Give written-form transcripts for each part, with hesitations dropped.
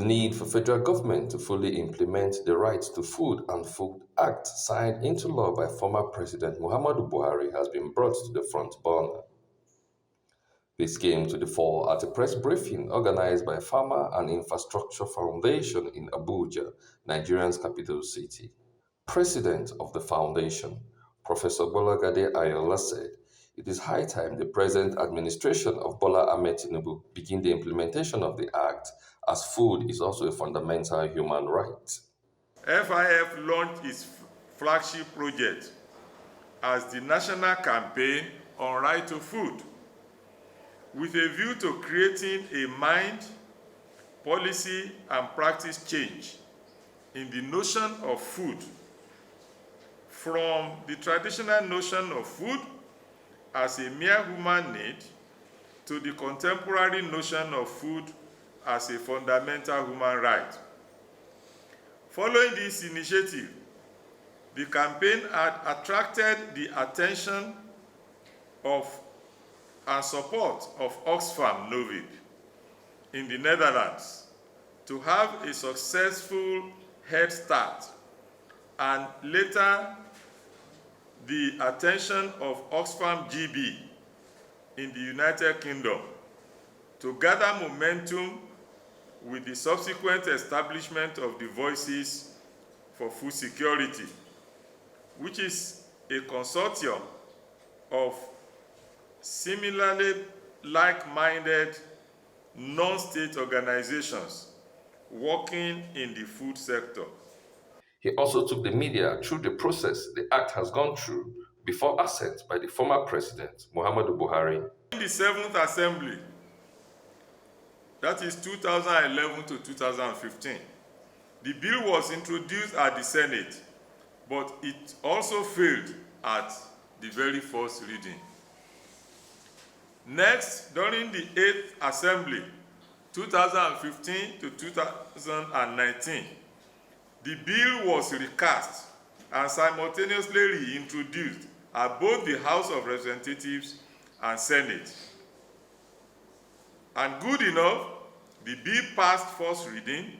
need for federal government to fully implement the Right to Food and Food Act signed into law by former President Muhammadu Buhari has been brought to the front burner. This came to the fore at a press briefing organized by Farmer and Infrastructure Foundation in Abuja, Nigeria's capital city. President of the foundation, Professor Bolagade Ayola said, it is high time the present administration of Bola Ahmed Tinubu begin the implementation of the act, as food is also a fundamental human right. FIF launched its flagship project as the national campaign on right to food, with a view to creating a mind, policy, and practice change in the notion of food, from the traditional notion of food as a mere human need to the contemporary notion of food as a fundamental human right. Following this initiative, the campaign had attracted the attention of and support of Oxfam Novib in the Netherlands to have a successful head start, and later the attention of Oxfam GB in the United Kingdom to gather momentum with the subsequent establishment of the Voices for Food Security, which is a consortium of similarly like-minded non-state organizations working in the food sector. He also took the media through the process the act has gone through before assent by the former president, Muhammadu Buhari. In the 7th Assembly, that is 2011 to 2015, the bill was introduced at the Senate, but it also failed at the very first reading. Next, during the 8th Assembly, 2015 to 2019, the bill was recast and simultaneously reintroduced at both the House of Representatives and Senate. And good enough, the bill passed first reading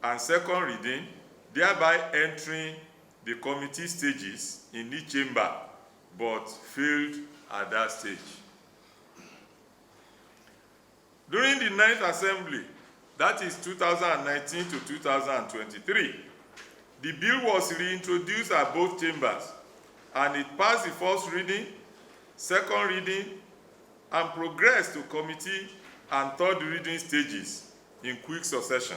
and second reading, thereby entering the committee stages in each chamber, but failed at that stage. During the 9th Assembly, that is 2019 to 2023, the bill was reintroduced at both chambers, and it passed the first reading, second reading, and progressed to committee and third reading stages in quick succession,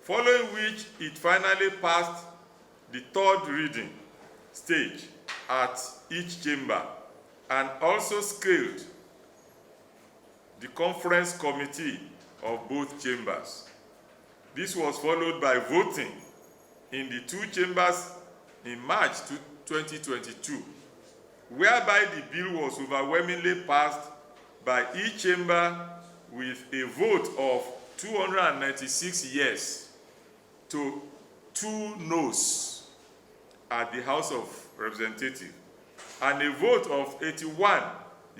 following which it finally passed the third reading stage at each chamber and also scaled the conference committee of both chambers. This was followed by voting in the two chambers in March 2022, whereby the bill was overwhelmingly passed by each chamber with a vote of 296 yes to 2 noes at the House of Representatives, and a vote of 81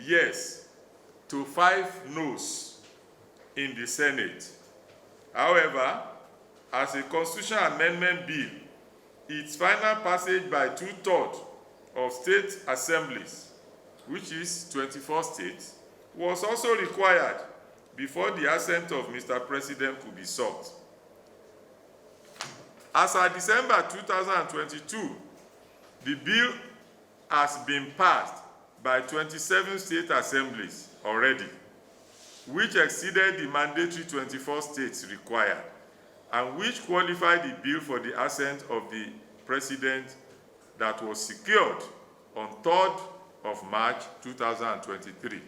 yes to 5 noes in the Senate. However, as a constitutional amendment bill, its final passage by 2/3 of state assemblies, which is 24 states, was also required before the assent of Mr. President could be sought. As of December 2022, the bill has been passed by 27 state assemblies already, which exceeded the mandatory 24 states required, and which qualified the bill for the assent of the President that was secured on 3rd of March 2023.